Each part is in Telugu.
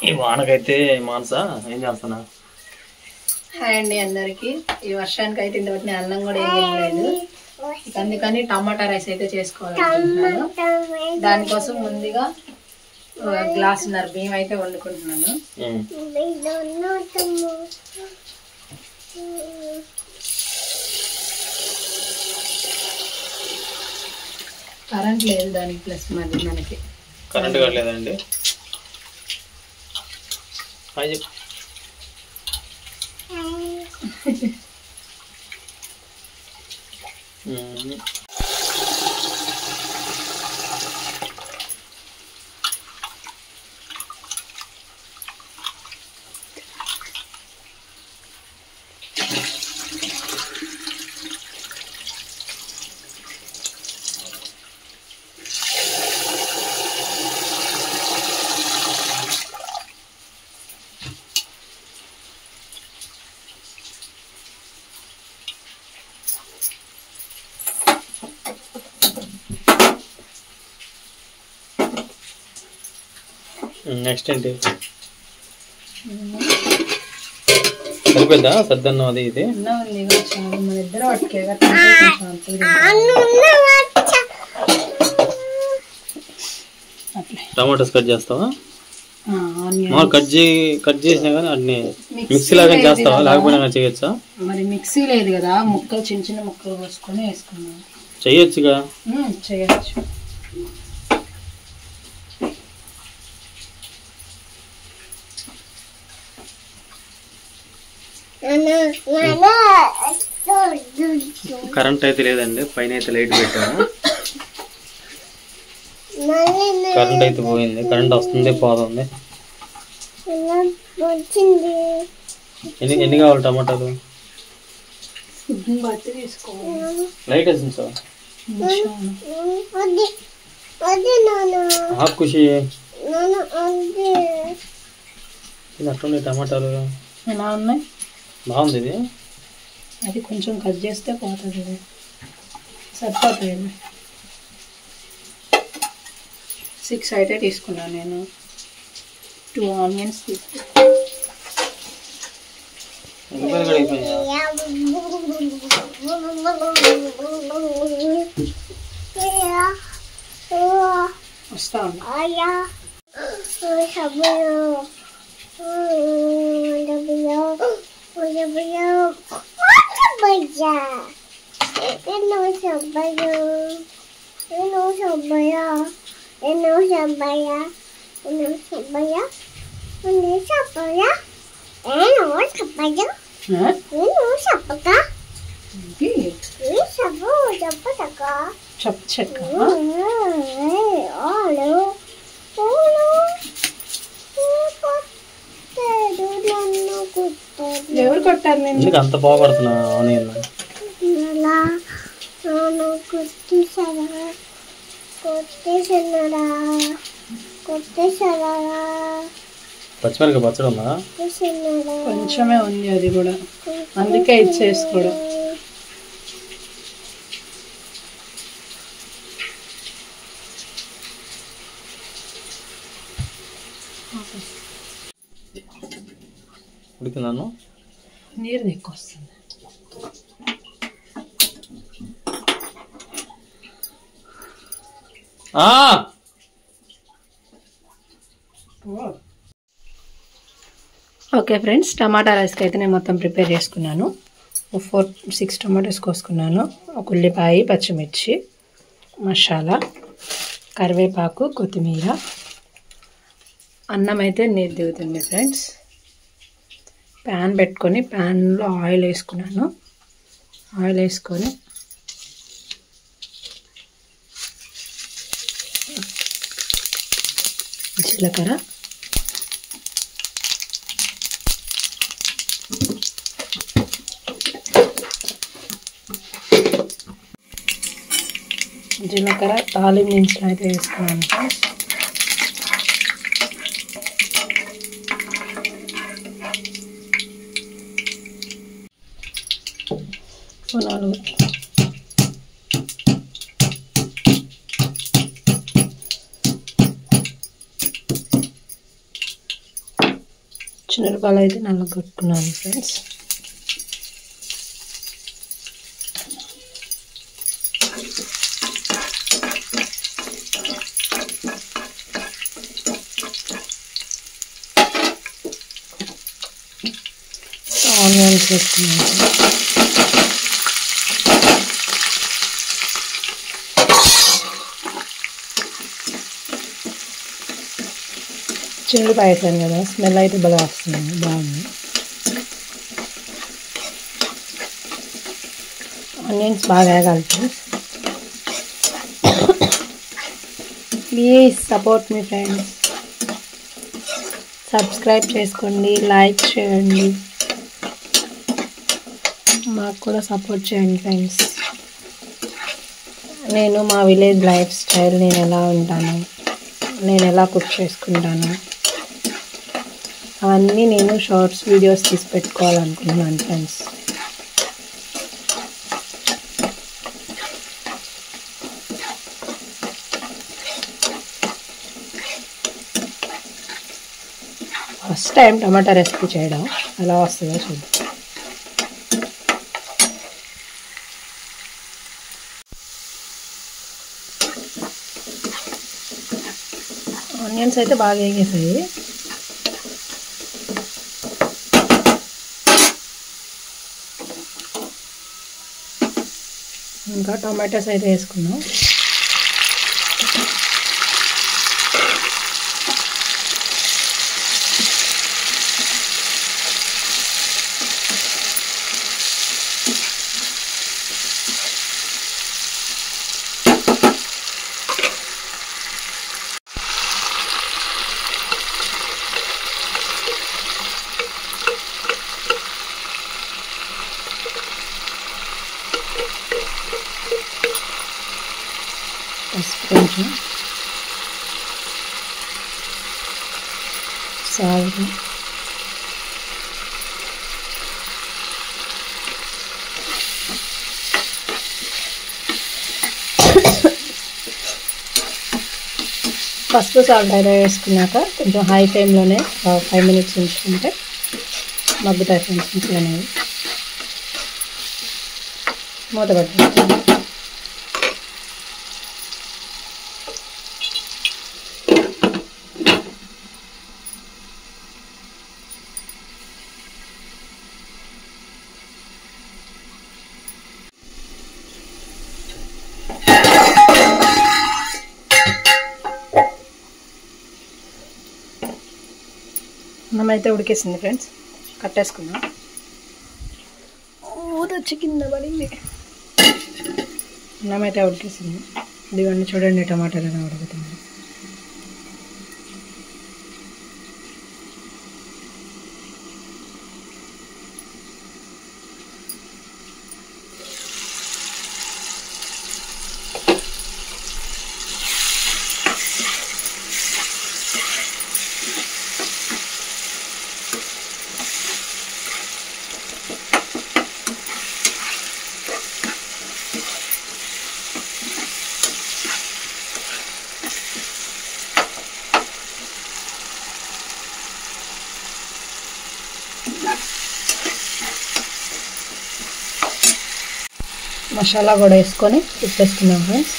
ఈ వానకైతే మానస ఏం చేస్తున్నా? హాయ్ అండి అందరికి. ఈ వర్షానికి అయితే ఇంతవరకు అన్నం కూడా ఏం లేదు, అందుకని టమాటా రైస్ అయితే చేసుకోవాలనుకుంటున్నాను. దానికోసం ముందుగా గ్లాసున్నర బియ్యం అయితే వండుకుంటున్నాను. కరెంట్ లేదు దానికి, ప్లస్ మరి మనకి కరెంట్ లేదండి. నెక్స్ట్ ఏంటి? సరిపోద్దా సద్దన్నం అది ఇది? టమాటోస్ కట్ చేస్తావా? కట్ చేసినా కానీ అన్ని మిక్సీ లాగా చేస్తావా? లేకపోయినా చేయొచ్చా? మరి మిక్సీ లేదు కదా, ముక్కలు చిన్న చిన్న ముక్కలు కోసుకొని వేసుకున్నాం. చేయొచ్చుగా. చేయొచ్చు. కరెంట్ అయితే లేదండి, పైన అయితే లైట్ పెట్టాము. కరెంట్ అయితే పోయింది. కరెంట్ వస్తుంది పోతుంది. ఎన్ని కావాలి టమాటాలు? లైట్ వేసింది ఖుషి అట్లున్నాయి టమాటాలు. ఎలా ఉన్నాయి? బాగుంది. ఇది అది కొంచెం కట్ చేస్తే పోతుంది, సరిపోతాయి. 6 అయితే తీసుకున్నాను నేను. 2 ఆనియన్స్ తీసుకున్నాను. వస్తా ఎవరు కొట్టారు? నేను అంత బాగుపడుతున్నా. పచ్చిమిరపకాయ పచ్చడి ఉందా? కొంచెమే ఉంది, అది కూడా అందుకే ఇచ్చేసుకోవడం. ఉడికినాను. నీరు ఎక్కువ వస్తుంది. ఓకే ఫ్రెండ్స్, టమాటా రైస్కి అయితే నేను మొత్తం ప్రిపేర్ చేసుకున్నాను. 4-6 టమాటోస్ కోసుకున్నాను. ఒక ఉల్లిపాయ, పచ్చిమిర్చి, మసాలా, కరివేపాకు, కొత్తిమీర. అన్నం అయితే నీరు దిగుతుంది ఫ్రెండ్స్. ప్యాన్ పెట్టుకొని ప్యాన్లో ఆయిల్ వేసుకున్నాను. ఆయిల్ వేసుకొని జీలకర్ర, తాలింపు దినుసులు అయితే వేసుకున్నాను ఫ్రెండ్స్. పచ్చిమిరపకాయలు అయితే నల్లగొట్టుకున్నాను ఫ్రెండ్స్. ఆనియన్స్ వేసుకున్నాను. చిల్లుపాయ వేసాను కదా, స్మెల్ అయితే బాగా వస్తుంది, బాగుంది. ఆనియన్స్ బాగా వేగాలి friends. Please support me friends. Subscribe చేసుకోండి, లైక్ చేయండి, మాకు కూడా సపోర్ట్ చేయండి ఫ్రెండ్స్. నేను మా విలేజ్ లైఫ్ స్టైల్, నేను ఎలా ఉంటాను, నేను ఎలా కుక్ చేసుకుంటాను, అవన్నీ నేను షార్ట్స్ వీడియోస్ తీసి పెట్టుకోవాలనుకుంటున్నాను ఫ్రెండ్స్. ఫస్ట్ టైం టమాటా రెసిపీ చేయడం, ఎలా వస్తుందో చూద్దాం. ఆనియన్స్ అయితే బాగా వేగేసాయి. ఇంకా టమాటాస్ అయితే వేసుకున్నాం. కొంచెం సాల్ట్, పసుపు సాల్ట్ అయితే వేసుకున్నాక కొంచెం హై ఫ్లేమ్లోనే 5 minutes ఉంచుకుంటే మగ్గుతాయి ఫ్రెండ్స్. ముక్కలు అనేవి మూత పట్టుకుంటాం. అన్నం అయితే ఉడికేసింది ఫ్రెండ్స్, కట్టేసుకుందాం. ఊదొచ్చి కింద పడింది. అన్నం అయితే ఉడికేసింది. ఇదిగోండి చూడండి, టమాటాలు ఎలా ఉడుకుతుంది. మసాలా కూడా వేసుకొని తిప్పేసుకున్నాం ఫ్రెండ్స్.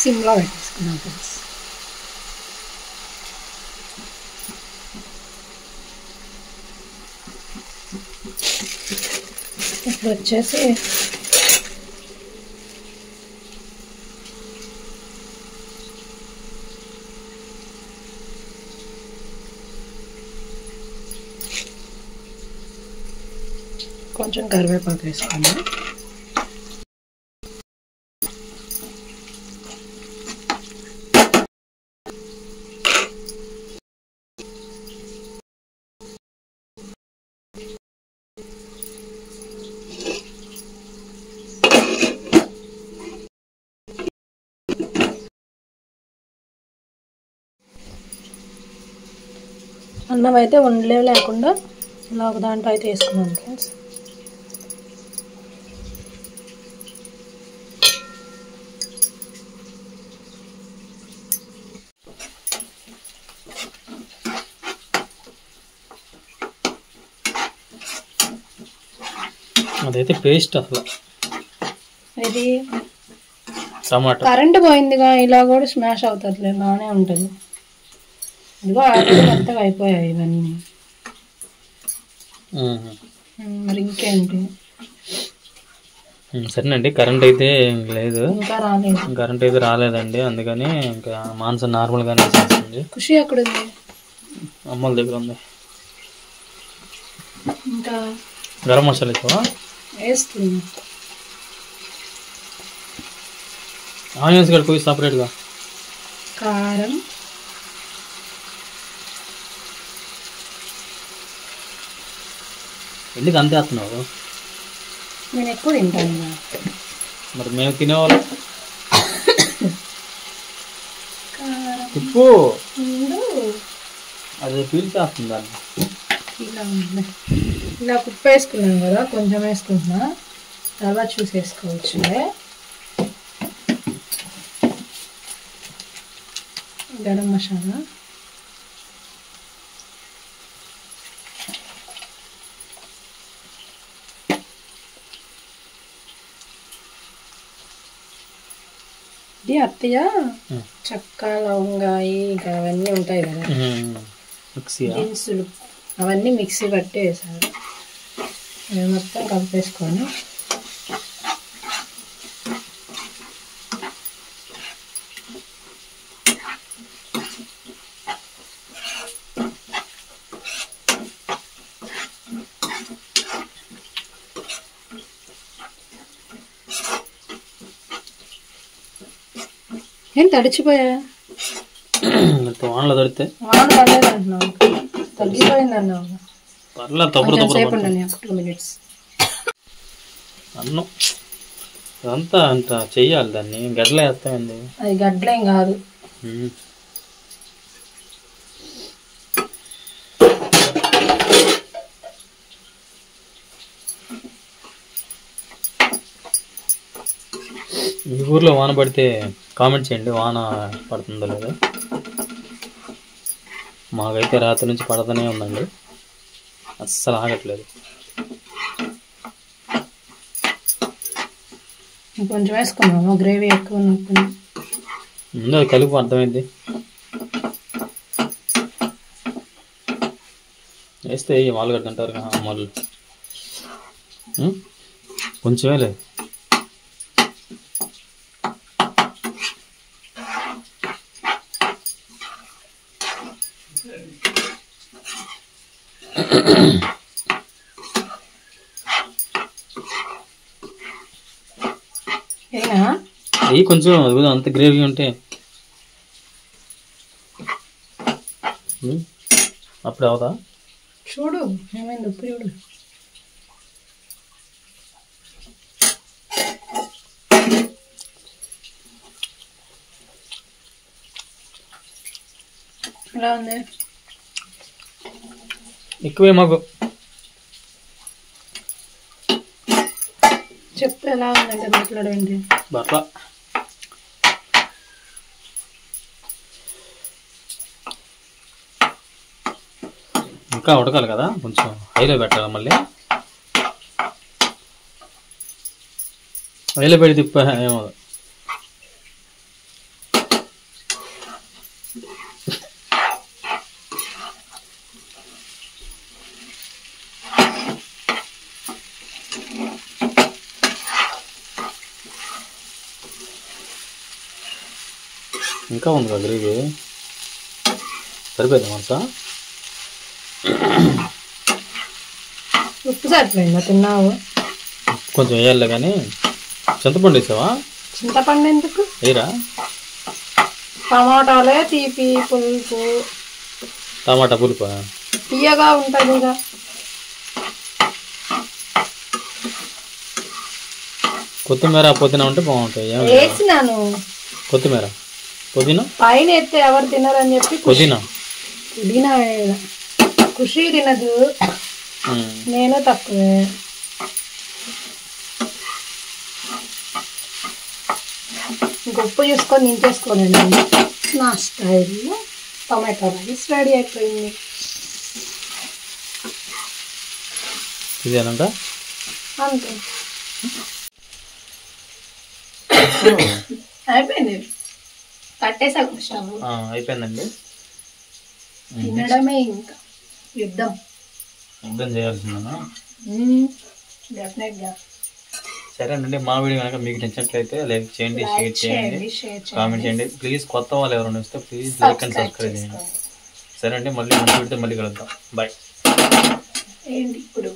సిమ్లో పెట్టేసుకున్నాం ఫ్రెండ్స్. ఇప్పుడు వచ్చేసి కొంచెం కరివేపాకు వేసుకున్నాం. అన్నం అయితే ఉండలే లేకుండా ఇలా ఒక దాంట్లో అయితే వేసుకున్నాను ఫ్రెండ్స్. అదైతే పేస్ట్ అసలు ఇది టమాటా. కరెంట్ పోయిందిగా, ఇలా కూడా స్మాష్ అవుతుంది, బాగానే ఉంటుంది. ఇదిగో మెత్తగా అయిపోయాయి ఇవన్నీ. మరి ఇంకేంటి? సరేనండి, కరెంట్ అయితే లేదు, ఇంకా రాలేదు. కరెంట్ అయితే రాలేదండి, అందుకని ఇంకా మాంసం నార్మల్గానే చేస్తుంది. ఖుషి అక్కడ ఉంది, అమ్మల దగ్గర ఉంది. ఇంకా గరం మసాలా ఎక్కువ వేస్తుంది. ఆనియన్స్ కూడా పోయి సపరేట్గా, కారం, ఎందుకు అంతే వేస్తున్నావు? నేను ఎక్కువ తింటాను. మరి మేము తినేవాళ్ళు ఉప్పు అది పీల్చేస్తుంది దాన్ని. ఇలా ఉప్పు వేసుకున్నాను కదా, కొంచెం వేసుకుంటున్నా, తర్వాత చూసి వేసుకోవచ్చు. గరం మసాలా, ఇది అత్తయ్య చెక్క, లవంగాయి ఇంకా అవన్నీ ఉంటాయి కదా దినుసులు, అవన్నీ మిక్సీ పట్టి వేసారు. అవి మొత్తం కలిపేసుకొని ఏం తడిచిపోయా? వానలో తడితే వాన పడలేదు అంటున్నావు, తగ్గిపోయింది అన్నావు. పర్లేదు, 2 minutes. అన్నం అదంతా అంత చెయ్యాలి, దాన్ని గడ్డలో వేస్తామండి. అది గడ్డలేం కాదు. మీ ఊర్లో వాన పడితే కామెంట్ చేయండి, వాన పడుతుందో లేదో. మాకైతే రాత్రి నుంచి పడుతూనే ఉందండి, అస్సలు ఆగట్లేదు. కొంచెం వేసుకున్నాము, గ్రేవీ ఎక్కువ ఉన్నప్పుడు ముందు అది కలుపు, అర్థమైంది. వేస్తే ఆలుగడ్డ అంటారు కదా అమ్మలు, కొంచెమే లేదు. అవి కొంచెం అంత గ్రేవీ ఉంటే అప్పుడు అవుతా. చూడు ఏమైంది, ఉప్పు చూడు. ఎలా ఉంది? ఎక్కువే మాకు చెప్తే ఎలా ఉందంటే మాట్లాడేంటి. బట్ల ఇంకా ఉడకాలి కదా, కొంచెం హైలో పెట్టాలి. మళ్ళీ హైలో పెడితే తిప్ప ఏమో. ఇంకా ఉంది కదా గ్రేవీ, సరిపోయింది మనసా. ఉప్పు సరిపోయిందా? తిన్నావు? కొంచెం వేయాలి కానీ. చింతపండు వేసావా? చింతపండు ఎందుకు వేయరా? టమాటాలే తీపి పులుపు. టమాటా పులుపా? తీయగా ఉంటుంది కదా. కొత్తిమీర పుదీనా ఉంటే బాగుంటాయి. వేసినాను కొత్తిమీర పుదీనా పైన ఎత్తే ఎవరు తినరని చెప్పి పుదీనా పుదీనా ఖుషి తినదు, నేను తక్కువే. గొప్ప చూసుకొని నింపేసుకోనండి. నా స్టైల్లో టమాటో రైస్ రెడీ అయిపోయింది. ఇదేనంట అంతే, అయిపోయింది. కట్టేసాకు స్టవ్, అయిపోయిందండి. తినడమే ఇంకా యుద్ధం చేయాల్సిందన్నా. డెఫినెట్గా. సరేనండి, మా వీడియో కనుక మీకు నచ్చినట్లయితే లైక్ చేయండి, షేర్ చేయండి, కామెంట్ చేయండి. ప్లీజ్ కొత్త వాళ్ళు ఎవరైనా వస్తే ప్లీజ్ లైక్ అండ్ సబ్స్క్రైబ్ చేయండి. సరే అండి, మళ్ళీ మంచి వీడియోతో మళ్ళీ కలుద్దాం. బాయ్. ఏంటి ఇప్పుడు